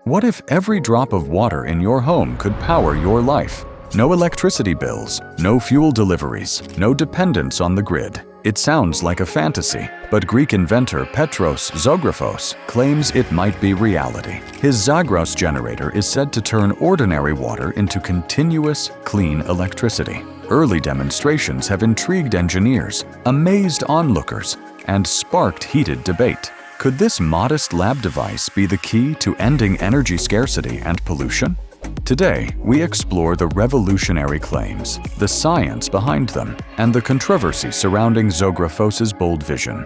What if every drop of water in your home could power your life? No electricity bills, no fuel deliveries, no dependence on the grid. It sounds like a fantasy, but Greek inventor Petros Zografos claims it might be reality. His Zagros generator is said to turn ordinary water into continuous, clean electricity. Early demonstrations have intrigued engineers, amazed onlookers, and sparked heated debate. Could this modest lab device be the key to ending energy scarcity and pollution? Today, we explore the revolutionary claims, the science behind them, and the controversy surrounding Zografos' bold vision.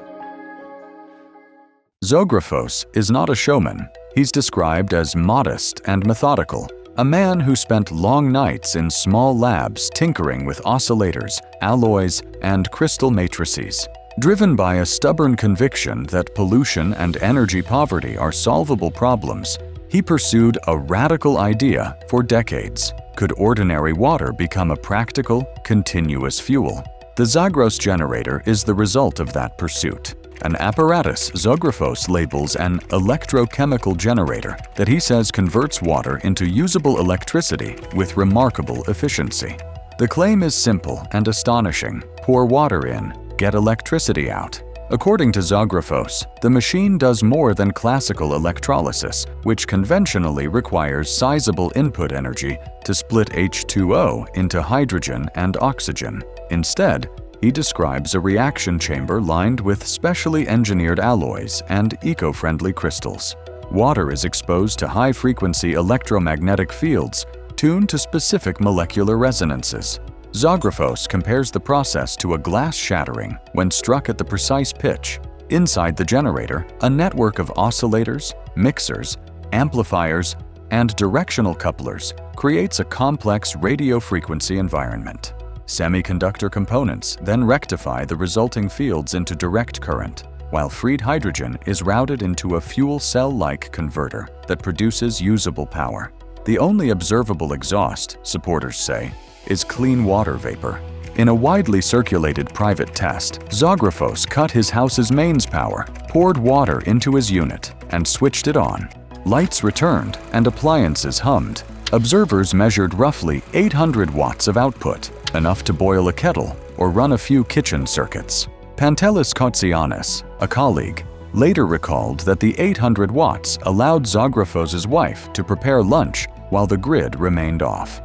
Zografos is not a showman. He's described as modest and methodical, a man who spent long nights in small labs tinkering with oscillators, alloys, and crystal matrices. Driven by a stubborn conviction that pollution and energy poverty are solvable problems, he pursued a radical idea for decades. Could ordinary water become a practical, continuous fuel? The Zagros generator is the result of that pursuit. An apparatus Zografos labels an electrochemical generator that he says converts water into usable electricity with remarkable efficiency. The claim is simple and astonishing. Pour water in, get electricity out. According to Zografos, the machine does more than classical electrolysis, which conventionally requires sizable input energy to split H2O into hydrogen and oxygen. Instead, he describes a reaction chamber lined with specially engineered alloys and eco-friendly crystals. Water is exposed to high-frequency electromagnetic fields tuned to specific molecular resonances. Zografos compares the process to a glass shattering when struck at the precise pitch. Inside the generator, a network of oscillators, mixers, amplifiers, and directional couplers creates a complex radio frequency environment. Semiconductor components then rectify the resulting fields into direct current, while freed hydrogen is routed into a fuel cell-like converter that produces usable power. The only observable exhaust, supporters say, is clean water vapor. In a widely circulated private test, Zografos cut his house's mains power, poured water into his unit, and switched it on. Lights returned and appliances hummed. Observers measured roughly 800 watts of output, enough to boil a kettle or run a few kitchen circuits. Pantelis Kotsianis, a colleague, later recalled that the 800 watts allowed Zografos' wife to prepare lunch while the grid remained off.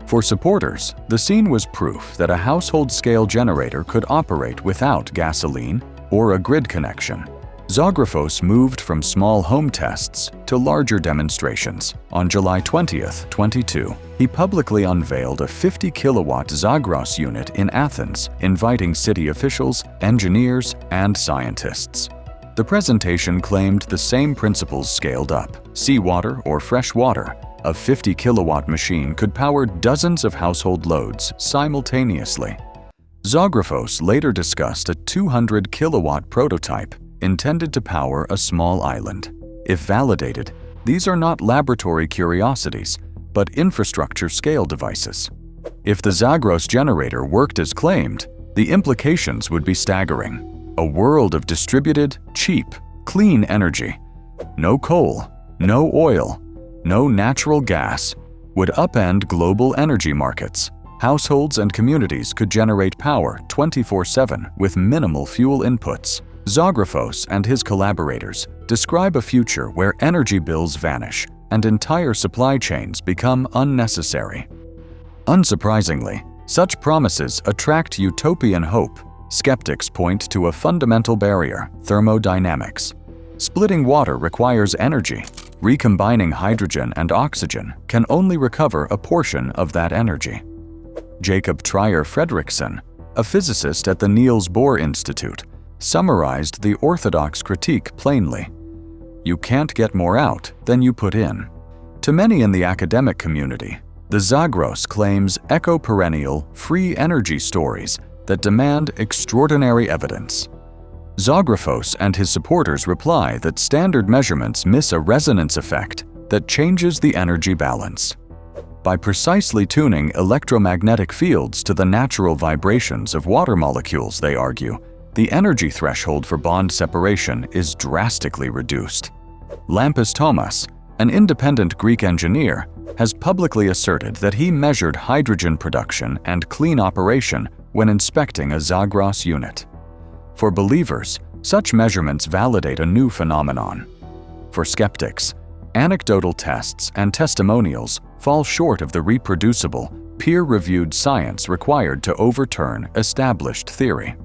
For supporters, the scene was proof that a household-scale generator could operate without gasoline or a grid connection. Zografos moved from small home tests to larger demonstrations. On July 20, 2022, he publicly unveiled a 50-kilowatt Zagros unit in Athens, inviting city officials, engineers, and scientists. The presentation claimed the same principles scaled up. Seawater or fresh water. A 50-kilowatt machine could power dozens of household loads simultaneously. Zografos later discussed a 200-kilowatt prototype intended to power a small island. If validated, these are not laboratory curiosities, but infrastructure-scale devices. If the Zagros generator worked as claimed, the implications would be staggering. A world of distributed, cheap, clean energy. No coal, no oil, no natural gas would upend global energy markets. Households and communities could generate power 24/7 with minimal fuel inputs. Zografos and his collaborators describe a future where energy bills vanish and entire supply chains become unnecessary. Unsurprisingly, such promises attract utopian hope. Skeptics point to a fundamental barrier: thermodynamics. Splitting water requires energy. Recombining hydrogen and oxygen can only recover a portion of that energy. Jacob Trier Fredrickson, a physicist at the Niels Bohr Institute, summarized the orthodox critique plainly. You can't get more out than you put in. To many in the academic community, the Zagros claims eco-perennial, free energy stories that demand extraordinary evidence. Zografos and his supporters reply that standard measurements miss a resonance effect that changes the energy balance. By precisely tuning electromagnetic fields to the natural vibrations of water molecules, they argue, the energy threshold for bond separation is drastically reduced. Lampis Thomas, An independent Greek engineer has publicly asserted that he measured hydrogen production and clean operation when inspecting a Zagros unit. For believers, such measurements validate a new phenomenon. For skeptics, anecdotal tests and testimonials fall short of the reproducible, peer-reviewed science required to overturn established theory.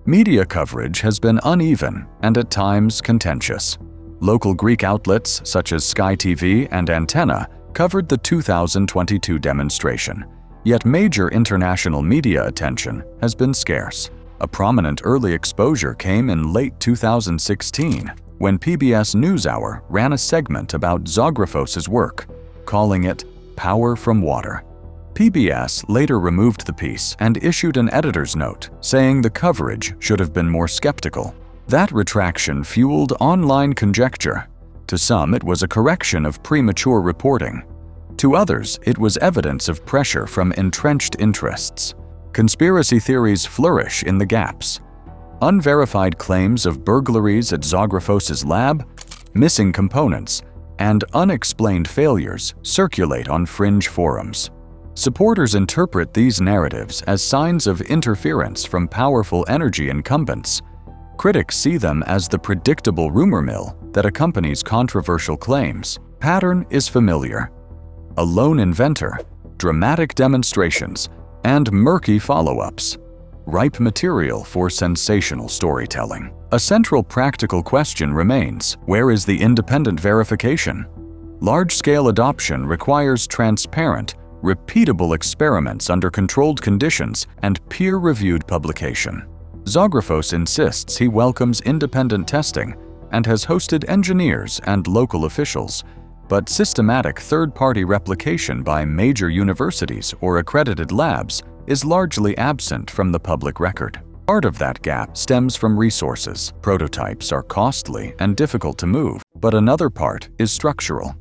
Media coverage has been uneven and at times contentious. Local Greek outlets such as Sky TV and Antenna covered the 2022 demonstration, yet major international media attention has been scarce. A prominent early exposure came in late 2016 when PBS NewsHour ran a segment about Zografos' work, calling it "Power from Water." PBS later removed the piece and issued an editor's note saying the coverage should have been more skeptical. That retraction fueled online conjecture. To some, it was a correction of premature reporting. To others, it was evidence of pressure from entrenched interests. Conspiracy theories flourish in the gaps. Unverified claims of burglaries at Zografos' lab, missing components, and unexplained failures circulate on fringe forums. Supporters interpret these narratives as signs of interference from powerful energy incumbents. Critics see them as the predictable rumor mill that accompanies controversial claims. Pattern is familiar: a lone inventor, dramatic demonstrations, and murky follow-ups. Ripe material for sensational storytelling. A central practical question remains: where is the independent verification? Large-scale adoption requires transparent, repeatable experiments under controlled conditions and peer-reviewed publication. Zografos insists he welcomes independent testing and has hosted engineers and local officials, but systematic third-party replication by major universities or accredited labs is largely absent from the public record. Part of that gap stems from resources. Prototypes are costly and difficult to move, but another part is structural.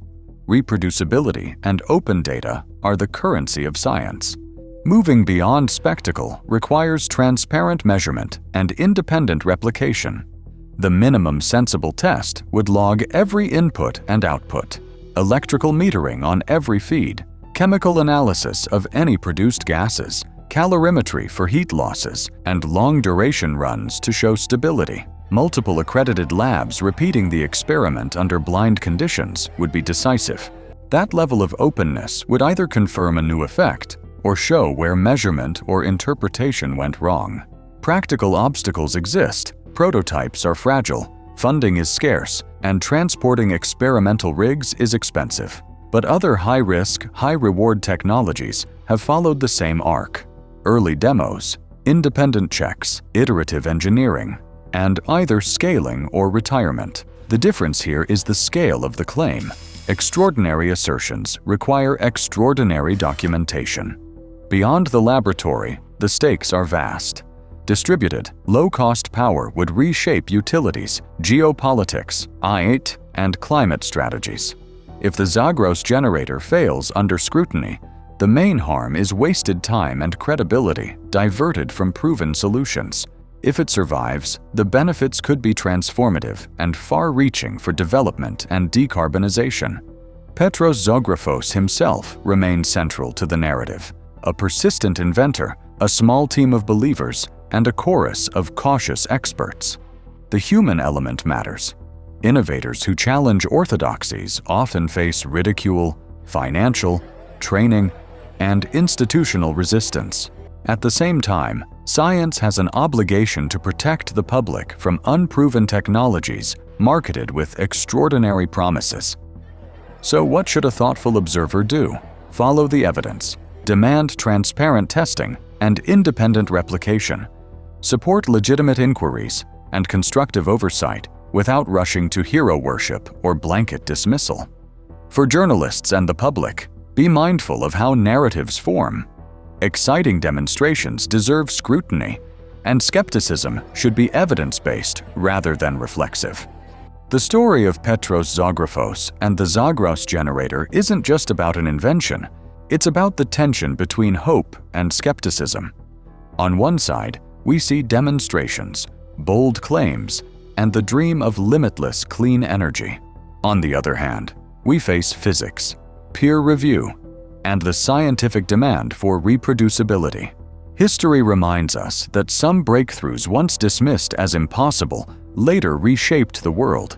Reproducibility and open data are the currency of science. Moving beyond spectacle requires transparent measurement and independent replication. The minimum sensible test would log every input and output, electrical metering on every feed, chemical analysis of any produced gases, calorimetry for heat losses, and long-duration runs to show stability. Multiple accredited labs repeating the experiment under blind conditions would be decisive. That level of openness would either confirm a new effect or show where measurement or interpretation went wrong. Practical obstacles exist. Prototypes are fragile, funding is scarce, and transporting experimental rigs is expensive. But other high-risk, high-reward technologies have followed the same arc: early demos, independent checks, iterative engineering, and either scaling or retirement. The difference here is the scale of the claim. Extraordinary assertions require extraordinary documentation. Beyond the laboratory, the stakes are vast. Distributed, low-cost power would reshape utilities, geopolitics, IT, and climate strategies. If the Zagros generator fails under scrutiny, the main harm is wasted time and credibility diverted from proven solutions. If it survives, the benefits could be transformative and far-reaching for development and decarbonization. Petros Zografos himself remains central to the narrative: a persistent inventor, a small team of believers, and a chorus of cautious experts. The human element matters. Innovators who challenge orthodoxies often face ridicule, financial, training, and institutional resistance. At the same time, science has an obligation to protect the public from unproven technologies marketed with extraordinary promises. So what should a thoughtful observer do? Follow the evidence, demand transparent testing and independent replication, support legitimate inquiries and constructive oversight without rushing to hero worship or blanket dismissal. For journalists and the public, be mindful of how narratives form. Exciting demonstrations deserve scrutiny, and skepticism should be evidence-based rather than reflexive. The story of Petros Zografos and the Zagros generator isn't just about an invention, it's about the tension between hope and skepticism. On one side, we see demonstrations, bold claims, and the dream of limitless clean energy. On the other hand, we face physics, peer review, and the scientific demand for reproducibility. History reminds us that some breakthroughs once dismissed as impossible later reshaped the world.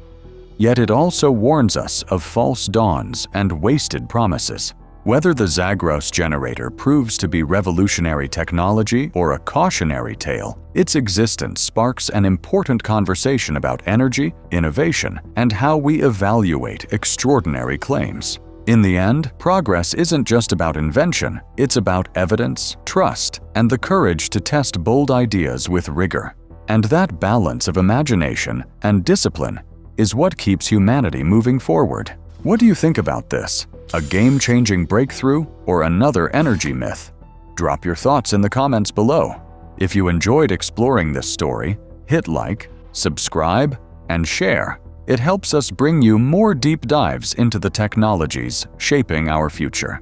Yet it also warns us of false dawns and wasted promises. Whether the Zagros generator proves to be revolutionary technology or a cautionary tale, its existence sparks an important conversation about energy, innovation, and how we evaluate extraordinary claims. In the end, progress isn't just about invention, it's about evidence, trust, and the courage to test bold ideas with rigor. And that balance of imagination and discipline is what keeps humanity moving forward. What do you think about this? A game-changing breakthrough or another energy myth? Drop your thoughts in the comments below. If you enjoyed exploring this story, hit like, subscribe, and share. It helps us bring you more deep dives into the technologies shaping our future.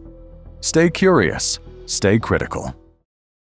Stay curious, stay critical.